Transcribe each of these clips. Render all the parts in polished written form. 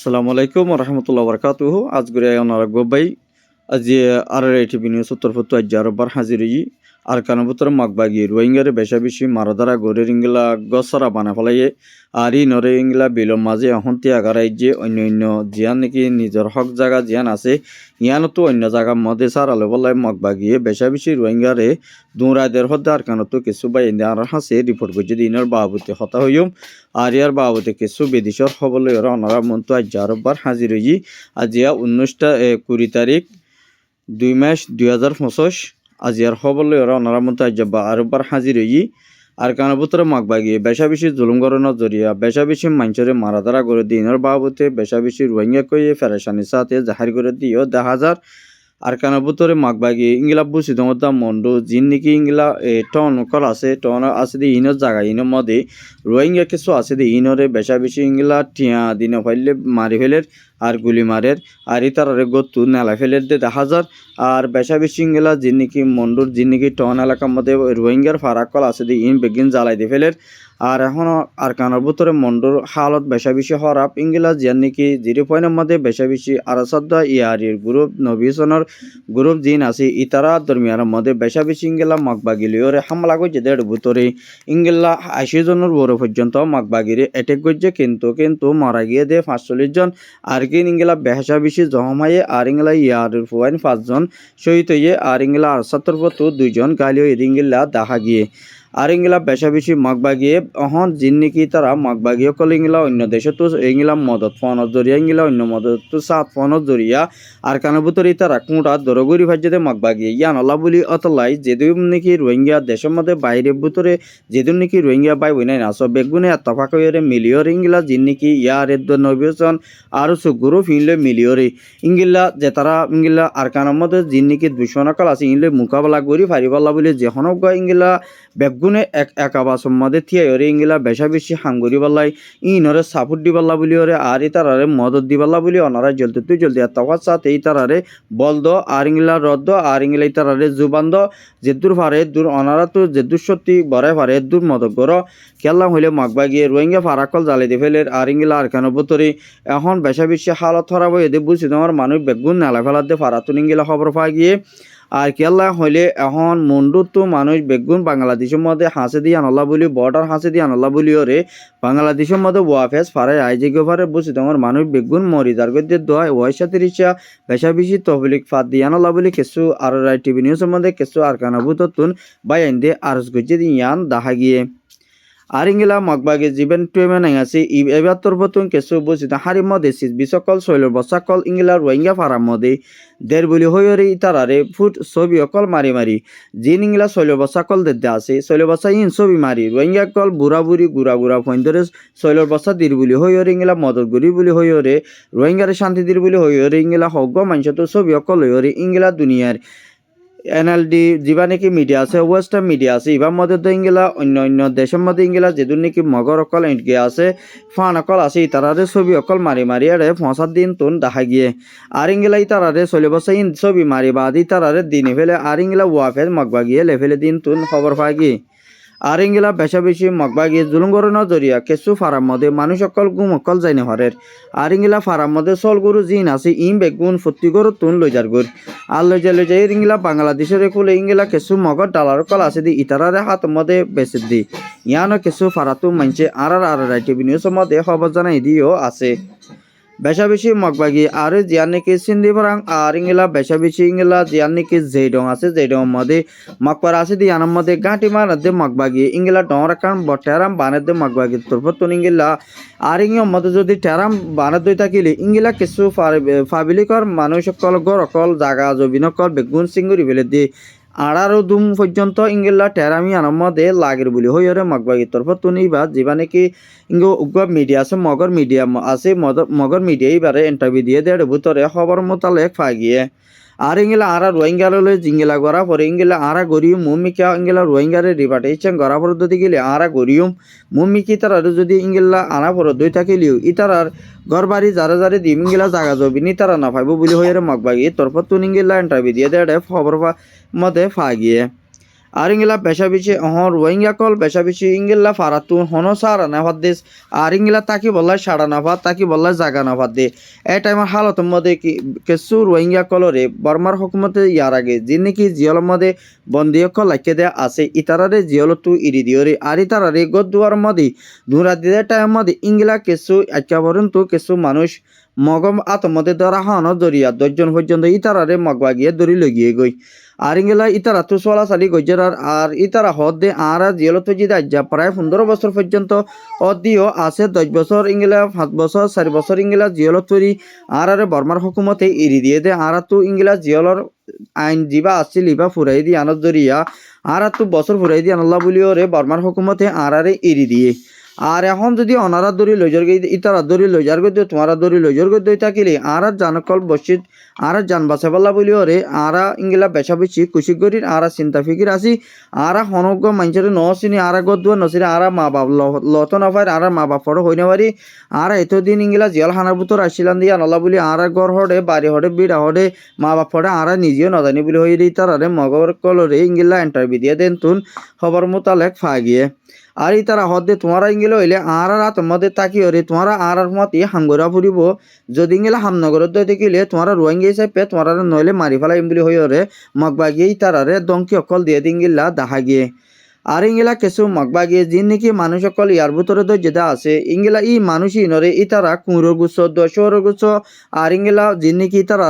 আসসালামু আলাইকুম রহমতুল্লাহ বরকাতুহু আজগুরে ওনারা গোবাই আজি আর টিভি নিউজ উত্তর ফুত্তু আজ আরবার হাজির আর কানবুতর মাগবাগি রোহিঙ্গারে বেশা বেশি মারাদারা গড়ের ইংলা গসরা বানা ফেলাইয়ে আর ই নরে ইংলা বিলর মাঝে অহন্তি আগারাই যে অন্য অন্য জিয়ান নাকি নিজের হক জায়গা জিয়ান আছে ইয়ানতো অন্য জায়গা মধ্যে সার আলো বলাই মগবাগিয়ে বেশা বেশি রোহিঙ্গারে দুরাদের হদ্দে আর কানতো কিছু বা ইন্দে আর হাসে রিপোর্ট করছে দিনের বাবুতে হতা হইম আর ইয়ার বাবুতে কিছু বিদেশর খবর ওরা ওনারা মন্ত আজ আরবার হাজির হই আজিয়া 19 তারিখ 2 মাস 2025 আজিয়ার খবর ওরা ওনারা মতো আজ আরবার হাজির হই আর কানবুতরে মাগবাগিয়ে বেশা বেশি জুলুম গরনের জরিয়া বেশা বেশি মানুষের মারাধারা করে দিনের বাবুতে বেশা বেশি রোহিঙ্গা কইয়ে ফেরেশানির সাথে জাহির করে দিও 10,000 আর কানবুতরে মাগবাগি ইংলা বুঝি তোমার মন্ডু জিন নাকি ইংলা টন কল আছে টন আছে দি ইনের জায়গা ইনের মধ্যে রোহিঙ্গা কিছু আছে দি ইনরে বেশা বেশি ইংলা টিয়া দিন ফাইলে মারি ফেলের আর গুলি মারের আর ইতারে গতু নেলা ফেলের দে 10,000 আর বেশা বেশি ইংলা জিন নাকি মন্ডুর জিন নাকি টন এলাকার মধ্যে রোহিঙ্গার ফারাক কল আছে দি ইন বেগিন জ্বালাই দিয়ে ফেলের আর এখন আর কানের ভিতরে মন্ডুর হালত বেশা বেশি হরাপ ইংলা জিয়ান নাকি 0 পয়েন্টের মধ্যে বেশা বেশি আরাসাদ্দা ইয়ারির গ্রুপ নবিসনের গ্রুপ জিন আছে ইতারা দরমিয়ানের মধ্যে বেশা বেশি ইংলা মাগবাগিলিওরে হামলা করছে দেড় ভিতরে ইংলা 80 জনের বড় পর্যন্ত মাগবাগিরে অ্যাটেক করছে কিন্তু মারা গিয়ে দে 45 জন আর কি ইংলা বেশা বেশি জহমাইয়ে আর ইংলা ইয়ারির 5 জন শহীদ হয়ে আর ইংলা 78 2 জন গালিও ইংলা দেখা গিয়ে আর ইংলা বেশা বেশি মাগবাগিয়ে অহন জিন নাকি তারা মাগবাগিয়ে কল ইংলা অন্য দেশে তো ইংলা মদত ফোনত জরিয়া ইংলা অন্য মদত তো সাত ফোনত জরিয়া আর কানবুতরি তারা কুঁটা দরগরি ভাজ্যতে মাগবাগিয়ে ইয়ান আল্লাহ বলি অতলাই যেদিন নাকি রোহিঙ্গা দেশের মধ্যে বাইরে ভিতরে যেদিন নাকি রোহিঙ্গা বাই বই নাই না সব বেগুনে এতফাক হয়ে মিলিয়র ইংলা জিন নাকি ইয়ার নবীজন আর সুগুরু ফিনলে মিলিয়রে ইংলা যে তারা ইংলা আর কানের মধ্যে জিন নাকি দুশনকাল আছে ইংলে মোকাবেলা করি ফারিবাল্লা বলে যেখন ইংলা বেগুনে একাবা সম্মাদে থিয়ারে ইংলা বেশা বেশি হাঙ্গুরি বাল্লাই ইনরে সাপোর্ট দিবাল্লা বলি ওরে আর ইতারারে মদত দিবাল্লা বলি অনারা জলদি এতফাত সাথে ইতারারে বলদ আর ইংলা রদ্দ আর ইংলা ইতারারে জুবান্দ যেদুর ফারে দূর অনারা তো যেদুর সত্যি বড়াই ফারে দূর মদত গর কেল্লা হইলে মাগবাগিয়ে রোহিঙ্গা ফারাকল জ্বালাই দিয়ে ফেলের আর ইংলা আর কেন বতরে এখন বেশা বেশি হালত খারাপ হয়ে এদের বুঝছি তোমার মানুষ বেগুন নালা ফেলার দিয়ে ফারাতুন ইংলা খবর পাই গিয়ে আর কেল্লা হইলে এখন মন্ডুর তো মানুষ বেগুন বাংলাদেশের মধ্যে হাসে দিয়ে আনল্লা বলি বর্ডার হাসে দিয়ে আনল্লা বলি ওরে বাংলাদেশের মধ্যে ওয়াফেস ফারে আইজে ফারে বুঝি তোমার মানুষ বেগুন মরি যার গদ্যে দোয়া ওয়াইসা তিরিশা বেশা বেশি তহবিলিক ফাঁদ দিয়ে আনল্লা বলি কিছু আর টিভি নিউজের মধ্যে কিছু আর কানাবুতন বাই আইন দিয়ে আরস গজ্জে দিয়ে ইয়ান দেখা গিয়ে আর ইংলা মগবাগে জীবন টুয়েমে নাইছে এবার তোর বতুন কেসু বুঝি হারি মধ্যে বিসকল শৈলর বসাকল ইংলা রোহিঙ্গা ফারাম মধ্যে দের বলি হইরে ইতারারে ফুট ছবি অকল মারি জিন ইংলা শৈলর বসাকল দেদে আছে শৈলর বসা ইন ছবি মারি রোহিঙ্গা কল বুড়া বুড়ি গুড়া ফইন্দরে শৈলর বসা দির বলি হইরে ইংলা মদত গুড়ি বলি হইরে রোহিঙ্গারে শান্তি দির বলি হইরে ইংলা হগ্গ মানুষ তো ছবি অকল হইরে ইংলা দুনিয়ার এনএলডি যা নাকি মিডিয়া আছে ওয়েস্টার্ন মিডিয়া আছে ইবার মধ্যে তো ইংলা অন্য দেশের মধ্যে ইংলা যেদুর নাকি মগর অকল ইন্ডিয়া আছে ফান অকল আছে ইতারারে ছবি অকল মারি আরে 5 দিন তুন দেখা গিয়ে আর ইংলা ইতারারে চলে বসে ইন ছবি মারি বাদ ইতারারে দিনে ফেলে আর ইংলা ওয়াফেজ মগবা গিয়ে লেফেলে দিন তুন খবর পাই গিয়ে আর ইংলা বেশা বেশি মগবাগি জুলুম গরনের জরিয়া কিছু ফারাম মধ্যে মানুষ অকল গুম অকল যাই নেহারের আর ইংলা ফারাম মধ্যে চল গরু জিন আছে ইম বেগুন ফতি গরু তুন লইজার গর আর লই যাই ইংলা বাংলাদেশের খুলে ইংলা কিছু মগর ডালার কল আছে দি ইতারারে হাত মধ্যে বেসে দি ইয়ানো কিছু ফারাতু মানছে আর টিভি নিউজের মধ্যে খবর জানাই দিও আছে বেশা বেশি মগবাগি আর জিয়ান নাকি সিন্ধি ফরাং আর ইংলা বেশা বেশি ইংলা জিয়ান নাকি জেডং আছে জেডং মধ্যে মগপার আছে দিয়ানোর মধ্যে গাঁটি মারাতে মগবাগি ইংলা ডর কারণ টেরাম বানাতে মগবাগি তোরপর ইংলা আর ইংয়ের মধ্যে যদি টেরাম বানাত দই থাকিলে ইংলা কিছু ফাবিলিকর মানুষ সকল গড় অকল জাগা জবিনকল বেগুন সিঙ্গুরি ফেলে দিয়ে আড়ারো দুম পর্যন্ত ইংলা টেরামি আনার মধ্যে লাগের বলি হইরে মগবাগির তরফ তুনি বা যেবা নাকি ইঙ্গ মিডিয়া আছে মগর মিডিয়া আছে মগর মিডিয়া এবারে ইন্টারভিউ দিয়ে দেড় ভিতরে খবর মোতালেক পাই গিয়ে আর ইংলা আরা রোহিঙ্গালে জিঙ্গিলা গড়া পরে ইংলা আরা গরিয়ম মুমিকা ইংলা রোহিঙ্গারে রিপার্টেশন গড়া পর যদি গেলে আরা গরিয়ম মুমিকি তারা যদি ইংলা আনা পর দই থাকিলেও ইতারার ঘর বাড়ি যারে দিম ইংলা জাগা জবিনি তারা না পাইব বলি হইরে মগবাগি তরফ তুন ইংলা ইন্টারভিউ দিয়ে দেড় খবর মধ্যে পা গিয়ে আর ইংলা বেশা বেশি রোহিঙ্গা কল বেশা বেশি ইংলা ফারাতুন হন সারা না ভাত দেশ আর ইংলা তাকি বললাই সাড়া না ভাত তাকি বললাই জাগা না ভাত দে এই টাইমের হালতের মধ্যে কিছু রোহিঙ্গা কলরে বর্মার হুকুমতে ইয়ার আগে যে নাকি জিয়লের মধ্যে বন্দিয়ক লাইকে দেয়া আছে ইতারারে জিয়ল তু ইরি দিওরে আর ইতারারে গদুয়ার মধ্যে ধুরা দিয়ে টাইম মধ্যে ইংলা কিছু একেবারেন তো কিছু মানুষ মগম আতমদে ধরা হন দরিয়া 10 জন পর্যন্ত ইতারারে মগবা গিয়ে দড়ি লগিয়ে গই আর ইংলা ইতারা তো চলাচালি গজ্জার আর ইতারা হদ দে আর জিয়লত জিদা যা প্রায় 15 বছর পর্যন্ত অদিও আছে 10 বছর ইংলা 5 বছর 4 বছর ইংলা জিয়লত তৈরি আর বর্মার হুকুমতে এরি দিয়ে দে আর তো ইংলা জিয়লর আইন জিবা আসছিল ইবা ফুরাই দিয়ে আনত দরিয়া আর তো বছর ফুরাই দিয়ে আনল্লা বলিও রে বর্মার হুকুমতে আর এরি দিয়ে আর এখন যদি অনারা দড়ি লইজর গই ইতারা দড়ি লইজার গই তোমারা দড়ি লইজর গই দই থাকিলে আর জানকল বসিত আর জান বাঁচাবাল্লা বলিও রে আর ইংলা বেচা বেশি কুশি করির আর চিন্তা ফিকির আসি আর হনজ্ঞ মানুষের নচিনি আর গদুয়া নচিনি আর মা বাপ লত নফাই আর মা বাপর হই নারি আর এতদিন ইংলা জিয়াল হানার ভিতর আসছিলাম দিয়া নলা বলি আর ঘর হডে বাড়ি হডে বিড়া হডে মা বাপরে আর নিজেও নজানি বলি হই রে তারারে মগর কলরে ইংলা ইন্টারভিউ দিয়ে দেন তুন খবর মোতালেক ফা গিয়ে আর তারা হদে তোমারা ইংগেলে হইলে আর রাত মধ্যে তাকি হরে তোমারা আর মতে হাঙ্গরা ফুরিব যদি ইংগেলে হামনগরের দই দেখিলে তোমারা রোহিঙ্গা হিসাবে তোমারা নইলে মারি ফেলাইম বলি হই হরে মগবাগিয়ে তারারে দঙ্কি অকল দিয়ে দিঙ্গিল্লা দেখা গিয়ে আর ইংলা কিছু মগবাগিয়ে যিন নাকি মানুষ অকল ইয়ার ভিতরে তো যেটা আছে ইংলা ই মানুষই নরে ইতারা কুঁড়োর গুচ্ছ দশর গুচ্ছ আর ইংলা যিন নাকি তারা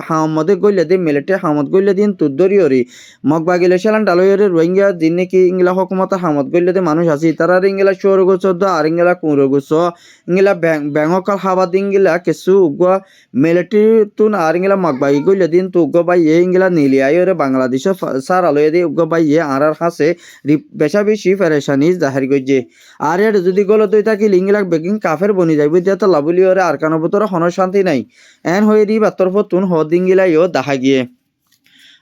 হামদে গইলে দিন মিলিটারি হামদ গইলে দিন তুদ্দরি হরি মগবাগিলে সেলান ডালইরে রোহিঙ্গা যিন নাকি ইংলা হকুমত হামদ গইলে দিয়ে মানুষ আছে তারা ইংলা শোর গুচ্ছ আর ইংলা কুঁড়োর গুচ্ছ ইংলা ব্যাংকল হাবাদ ইংলা কিছু উগ্র মিলিটারি তুন আর ইংলা মগবাগি গইলে দিন তু উগ্র বাইয়ে ইংলা নিলিয়াইরে বাংলাদেশের সার আলোয় দিয়ে উগ্র বাইয়ে আর হাসে বেশা বেশি ফেরেশানি জাহির করছে আর এর যদি গলত হয়ে থাকি লিঙ্গিলাক বেকিং কাফের বনি যাইব দিয়া তো লাভলি ওরে আর কানো ভিতরে হন শান্তি নাই এন হয়ে দি বাত্তর ফতুন হদিঙ্গিলাইও দেখা গিয়ে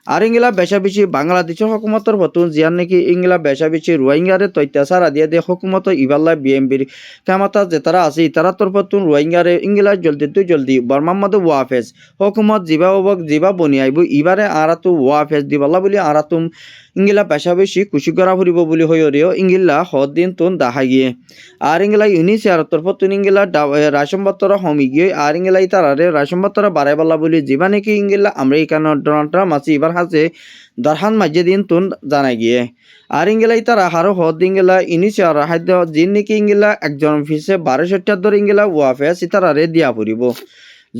আর ইংলা বেশা বেশি বাংলাদেশের হকুমতর ফতুন জিয়ান নাকি ইংলা বেশা বেশি রোহিঙ্গারে তৈত্যাচার আদিয়া দিয়ে হকুমত ইবাল্লা বিএমপির ক্ষমতা যে তারা আছে তারা তোর ফতুন রোহিঙ্গারে ইংলা জলদি বর্মার মধ্যে ওয়াফেজ হকুমত জিবা ওবক জিবা বনি আইব ইবারে আর তো ওয়াফেজ দিবাল্লা বলি আর তুম ইংলা বেশা বেশি খুশি করা ফুরিব বলি হইও ইংলা হদ দিন তুন দেখা গিয়ে আর ইংলা ইউনিসিয়ার তরফ তুন ইংলা রাশন পত্র হমি গিয়ে আর ইংলা তারারে রাশন পত্র বাড়াই বলা বলি জিবা নাকি ইংলা আমেরিকান ডোনাল্ড ট্রাম্প আছে এবার হাসে দরহান মাঝে দিন তুন জানাই গিয়ে আর ইংলা তারা হারো হদ ইংলা ইউনিসিয়ার হাদ্য জিন নাকি ইংলা একজন ফিসে 1200 ধরে ইংলা ওয়াফেজ ইতারারে দিয়া ফুরিব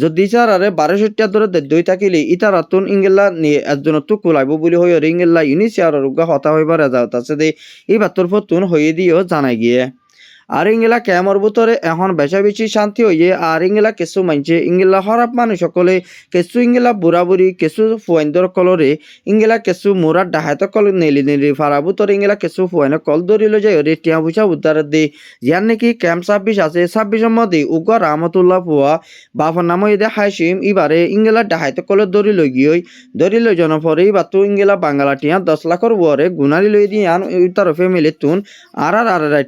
যদি চারারে 1200 ধরে দই থাকিলে ইতারাতুন ইংলা নিয়ে একজন তো কুলাইব বলি হই ইংলা ইউনিসিয়ার রোগা হতা হইবার যাওয়া আছে দে এই বাতর ফতুন হয়ে দিও জানাই গিয়ে আর ইংলা ক্যামর ভিতরে এখন বেশা বেশি শান্তি হইয়ে আর ইংলা কিছু মানছে ইংলা খারাপ মানুষ সকলে কিছু ইংলা বুড়া বুড়ি কিছু ফুয়াইন্দর কলরে ইংলা কিছু মোরা ডাহাত কল নেলি ফারা ভিতরে ইংলা কিছু ফুয়াইন কল ধরিল যায় রে টিয়া পয়সা উদ্ধার দে ইয়ার নাকি ক্যাম্প 26 আছে 26 মধ্যে উগা রহমতুল্লাহ ফুয়া বাফর নাম দে হাসিম ইবারে ইংলা ডাহাত কল ধরিল গিয়ে ধরিল জনপরে ইবার তো ইংলা বাংলা টিয়া 10 লাখর ওরে গুনারি লই দিয়ে আন তার ফ্যামিলি তুন আর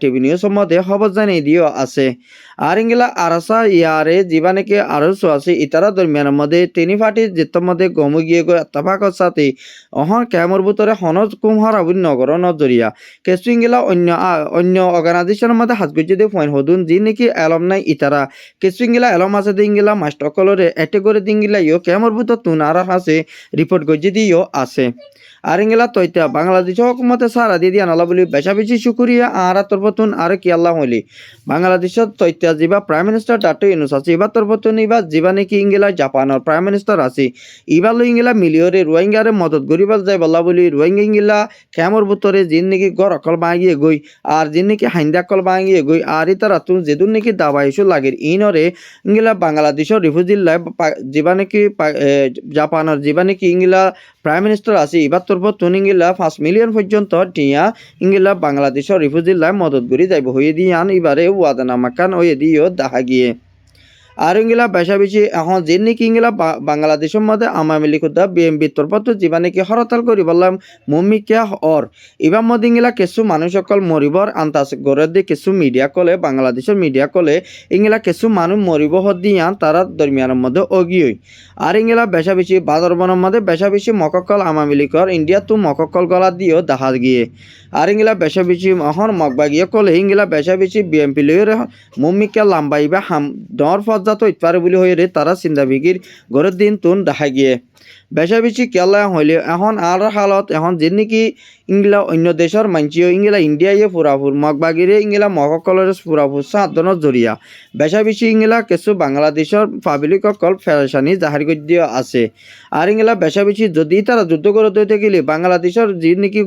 টিভি নিউজ মধ্যে খবর জানিয়ে দিও আছে আর ইংলা আরসা ইয়ারে জীবানেকে আরো আছে ইতারা দরমিয়ানের মধ্যে তিনি ফাটি যেতার মধ্যে গমু গিয়ে গো তাফাকর সাথে অহন ক্যামর ভিতরে হনজ কুমহারাবুল নগর নজরিয়া কেসু ইংলা অন্য অর্গানাইজেশনের মধ্যে হাত গুজি দিয়ে ফোন হদুন যি নাকি এলম নাই ইতারা কেসু ইংলা এলম আছে দি ইংলা মাস্টার কলরে এটে করে দিঙ্গিলা ইও ক্যামর ভিতর তুন আর হাসে রিপোর্ট গজি দিও আছে আর ইংলা তৈতা বাংলাদেশ হকুমতে সারা দিয়ে দিয়া নলা বলি বেশা বেশি শুকুরিয়া আর তরফতুন আর কি আল্লাহ হইলি বাংলাদেশের তৈতা যা প্রাইম মিনিস্টার ডক্টর ইউনূস আছে এবার তরফতুন এবার যা নাকি ইংলা জাপানের প্রাইম মিনিস্টার আছে এবার ইংলা মিলিয়রে রোহিঙ্গারে মদত গরিবার যায় বলা বলি রোহিঙ্গা ইংলা ক্যামর ভিতরে যিন নাকি গড় অকল ভাঙিয়ে গই আর যিন নাকি হাইন্দা অকল ভাঙিয়ে গই আর তারা তুন যেদুন নাকি দাবা ইস্যু লাগে ইনরে ইংলা বাংলাদেশের রিফিউজিল্লায় যা নাকি জাপানের যা নাকি ইংলা প্রাইম মিনিস্টার আছে এবার তরফতুন ইংলা 5 মিলিয়ন পর্যন্ত টিয়া ইংলা বাংলাদেশের রিফিউজিল্লায় মদত করি যাইব হয়ে দিয়ে আন এবারে ওয়াদানামা কান হয়ে দিও দেখা গিয়ে আর ইংলা বেশা বেশি এখন যে নাকি ইংলা বাংলাদেশের মধ্যে আওয়ামী লীগ বিএনপি তরফত যিবা নাকি হরতাল করি বললাম মমিকা অর এবার মধ্যে ইংলা কিছু মানুষ সকল মরিবর আন্তাজ গড়ে দিয়ে কিছু মিডিয়া কলে বাংলাদেশের মিডিয়া কলে ইংলা কিছু মানুষ মরিব হদিয়ান তারা দরমিয়ানের মধ্যে অগিয়ে আর ইংলা বেশা বেশি বাদরবনের মধ্যে বেশা বেশি মককল আওয়ামী লীগর ইন্ডিয়া তো মককল গলা দিয়েও দেখা গিয়ে আর ইংলা বেশা বেশি এখন মকবা গিয়ে কলে ইংলা বেশা বেশি বিএনপি লইরে মমিকা লাম্বাইবা হাম ডর পর্যাত ইতপারে বলে হয়ে রে তারা চিন্তাবিগির ঘরের দিন তুন দেখা গিয়ে বেশা বেশি কেলা হইলে এখন আর হালত এখন যে নাকি ইংলা অন্য দেশের মানছিও ইংলা ইন্ডিয়ায় ফুরাফুর মগবাগিরে ইংলা মককলের ফুরাফুর সাধনের জরিয়া বেশা বেশি ইংলা কিছু বাংলাদেশের পাবলিক অকল ফেরেশানি জাহির গদ্য আছে আর ইংলা বেশা বেশি যদি তারা যুদ্ধ করে দইতে গেলে বাংলাদেশের যে নাকি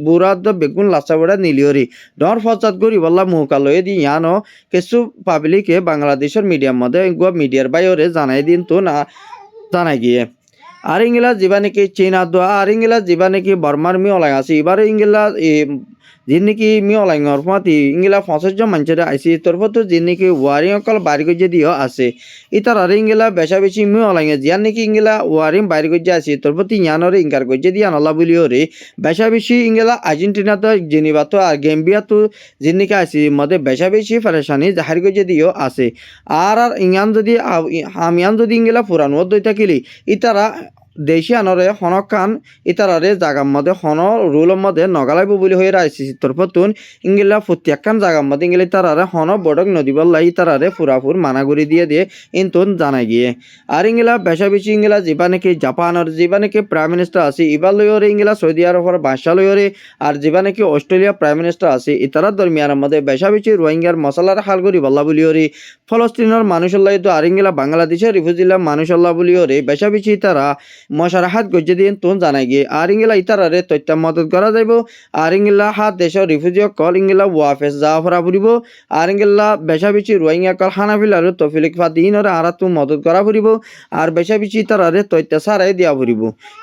বুড়াদ বেগুন লাচা বড়া নিলিয়রি ডর ফচাত করি বললা মুহকালয়ে দি ইয়ানো কিছু পাবলিকে বাংলাদেশের মিডিয়ার মধ্যে মিডিয়ার বাইরে জানাই দিন তো না জানাই গিয়ে আর ইংলা যিবা নাকি চীনা দোয়া আর ইংলা যিবা নাকি বর্মার মিওলাই আছে এবারে ইংলা যে নাকি মিওলাইঙর ফাঁতি ইংলা 50 জন মানুষের আইসি তরফত যে নাকি ওয়ারিং অকল বাড়ি গজে দিও আছে ইতার আর ইংলা বেশা বেশি মিওলাইঙে জিয়ান নাকি ইংলা ওয়ারিং বাড়ি গজে আছে তরফতি ইয়ানরে ইনকার গজে দিয়া নলা বলিও রে বেশা বেশি ইংলা আর্জেন্টিনা তো জেনিবা তো আর গেম্বিয়া তো যে নাকি আছে মধ্যে বেশা বেশি ফেরেশানি জাহির গজে দিও আছে আর ইংয়ান যদি আমিয়ান যদি ইংলা পুরানো দই থাকিলি ইতারা দেশি আনরে হনকান ইতারারে জাগার মধ্যে হন রুলের মধ্যে নগালাইব বলে হয়ে রাইসি তরফতুন ইংলা প্রত্যেকখান জাগার মধ্যে ইংলা ইতারারে হন বড়ক নদী বল্লা ইতারারে ফুরাফুর মানাগুড়ি দিয়ে ইনতুন জানাই গিয়ে আর ইংলা বেশা বেশি ইংলা যিবা নাকি জাপানের যিবা নাকি প্রাইম মিনিস্টার আছে ইবার লইরে ইংলা সৌদি আরবের বাদশাহ লইরে আর যিবা নাকি অস্ট্রেলিয়া প্রাইম মিনিস্টার আছে ইতারার দরমিয়ানের মধ্যে বেশা বেশি রোহিঙ্গার মশলার হাল করি বল্লা বলিওরে ফলস্তিনের মানুষল্লাই তো আর ইংলা বাংলাদেশের রিফিউজিলা মানুষল্লা বলিওরে বেশা বেশি তারা মশারাহাত গজ্জে দিন তুন জানাই গিয়ে আর ইংলা ইতারারে তথ্য মদত করা যাইব আর ইংলা হাত দেশের রিফিউজি কল ইংলা ওয়াফেস যা ফরা ফুরিব আর ইংলা বেশা বেশি রোহিঙ্গা কল হানাফিলারে তফিলিক ফাদিনরে আর তু মদত করা ফুরিব আর বেশা বেশি ইতারারে তথ্য সারাই দিয়া ফুরিব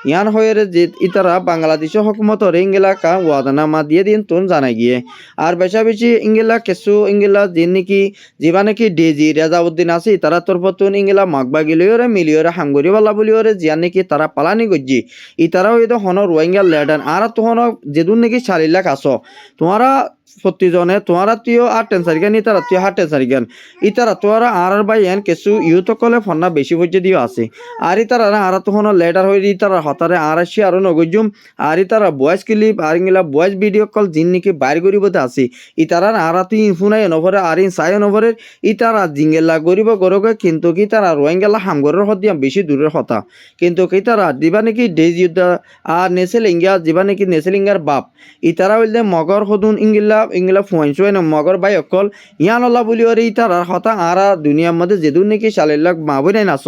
ইয়ান হয়ে যে ইতারা বাংলাদেশের হকুমতরে ইংলা কা ওয়াদানামা দিয়ে দিন তুন জানাই গিয়ে আর বেশা বেশি ইংলা কিছু ইংলা যে নাকি যিবা নাকি ডেজি রেজাউদ্দিন আছে তারা তরফতুন ইংলা মাগবাগিলিওরে মিলিওরে হাঙ্গুরি বালা বলিওরে জিয়া নাকি তারা পালানি গজ্জি ইতারাও এতো হন রোহিঙ্গা লেডান আর তো হন যেদুন নাকি 4 লাখ আসো তোমারা প্রতিজনে তোমারা তুইও আর টেনশন গান ইতারা তুই হার টেনশন গান ইতারা তোরা আর বাইন কিছু ইউথ কলে ফন্না বেশি হইছে দিও আছে আর ইতারা আর তো হন লেডার হই ইতারা হতারে আর আসি আর নগজুম আর ইতারা ভয়েস ক্লিপ আর ইংলা ভয়েস ভিডিও কল জিন নাকি বাইর করিবতে আছে ইতারা আর তুই ইনফুনাই নভরে আর ইন সাই নভরে ইতারা জিঙ্গেলা গরিব গরগে কিন্তু কি তারা রোহিঙ্গালা হামগরের হদিয়া বেশি দূরের হতা কিন্তু কি তারা দিবা নাকি ডেজিউদ আর নেসেলিঙ্গা দিবা নাকি নেসেলিঙ্গার বাপ ইতারা হইলে মগর হদুন ইংলা ফুয়াইন মগর বাই অকল ইয়ান আল্লাহ বলি ওরে ইতারা হতা আরা দুনিয়ার মধ্যে যেদুন নাকি 4 লাখ মাবই নাই নাচ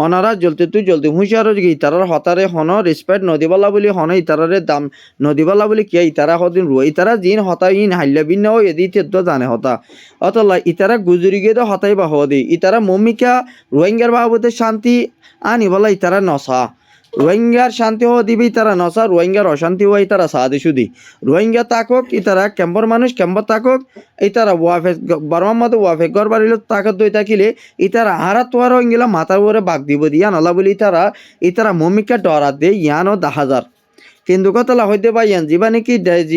অনারা জলদি হুঁশিয়ার ইতারার হতারে হন রেসপেক্ট নদীবালা বলি হন ইতারারে দাম নদীবালা বলি কিয়া ইতারা হদিন রুয়া ইতারা জিন হতা ইন হাইল্লা ভিন্ন এদি তেদ্দ জানে হতা অতলা ইতারা গুজরি গিয়ে তো হতাই বা হদি ইতারা মমিকা রোহিঙ্গার বাবদে শান্তি আনি বলা ইতারা নসা রোহিঙ্গার শান্তি হওয়া দিবি তারা নসা রোহিঙ্গার অশান্তি হওয়া তারা সাদে সুদি রোহিঙ্গা তাকক ইতারা ক্যাম্পর মানুষ ক্যাম্পর তাকক ইতারা ওয়াফে বর্মার মতো ওয়াফে গড় বাড়িল তাকত দই থাকিলে ইতারা আহারা তোয়ার রোহিঙ্গিলা মাথার উপরে বাঘ দিব দিয়া নলা বলি ইতারা মমিকা ডরা দে ইয়ানো 10,000 কিন্তু কতলা হইতে পাইয়ান যিবা নাকি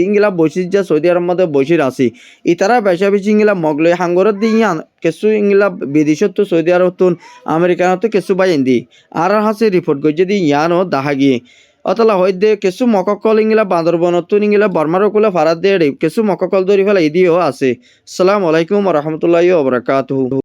ইংলা বৈশির যা সৌদি আরব মধ্যে বৈশির আছে ইতারা বেশা বেশি ইংলা মগলে হাঙ্গরত দি ইয়ান কিছু ইংলা বিদেশত তো সৌদি আরব তুন আমেরিকানত তো কিছু বাইন দি আর হাসে রিপোর্ট করছে দি ইয়ানও দেখা গিয়ে অতলা হইতে কিছু মককল ইংলা বান্দরবনত ইংলা বর্মার কুলে ফারাত দিয়ে কিছু মককল ধরি ফেলা ইদিও আছে আসসালামু আলাইকুম ওয়া রাহমাতুল্লাহি ওয়া বারাকাতুহু।